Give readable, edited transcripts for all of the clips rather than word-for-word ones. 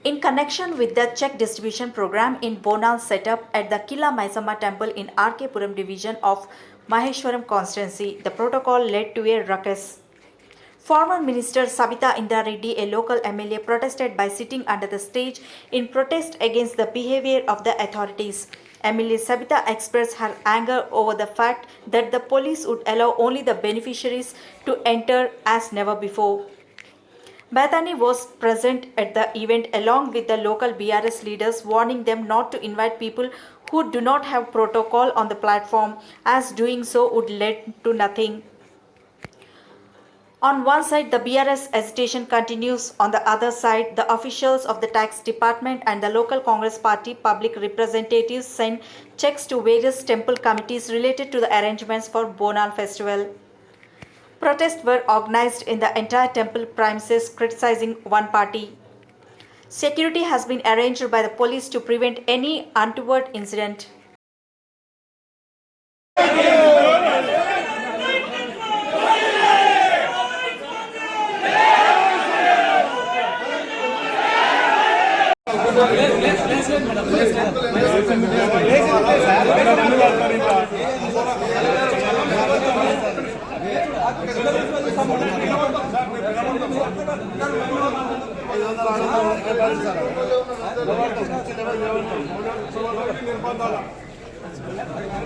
In connection with the check distribution program in Bonal set up at the Killa Maisamma temple in RK Puram division of Maheshwaram constituency, the protocol led to a ruckus. Former Minister Sabita Indra Reddy, a local MLA, protested by sitting under the stage in protest against the behavior of the authorities. MLA Sabita expressed her anger over the fact that the police would allow only the beneficiaries to enter as never before. Bethany was present at the event along with the local BRS leaders, warning them not to invite people who do not have protocol on the platform, as doing so would lead to nothing. On one side, the BRS agitation continues. On the other side, the officials of the tax department and the local Congress party public representatives sent checks to various temple committees related to the arrangements for Bonal festival. Protests were organized in the entire temple premises, criticizing one party. Security has been arranged by the police to prevent any untoward incident.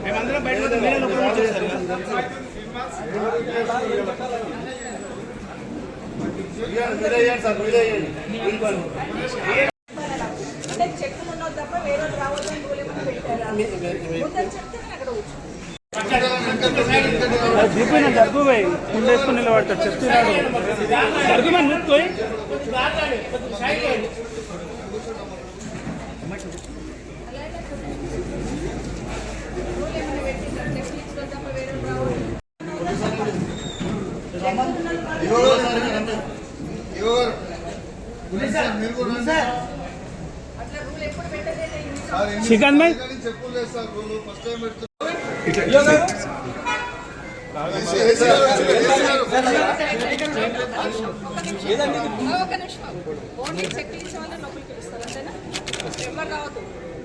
మేమందరం బయట మీరే లోపల చెక్కులు ఉన్నది తప్ప వేరే రావద్దని rule ఏమైనా పెట్టారా? చెప్తే అక్కడ దీపైన జరుగుబాయి ఉండేసుకుని నిలబడతాడు చెప్తున్నాడు జరుగుమని నూపుతోయి శ్రీకాంత్ భాయ్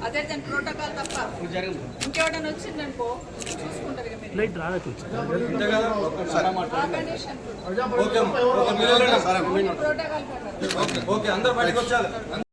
అదే దాని ప్రోటోకాల్ తప్ప ఇంకెవడన్నా వచ్చిందనుకో చూసుకుంటారు ప్రోటోకాల్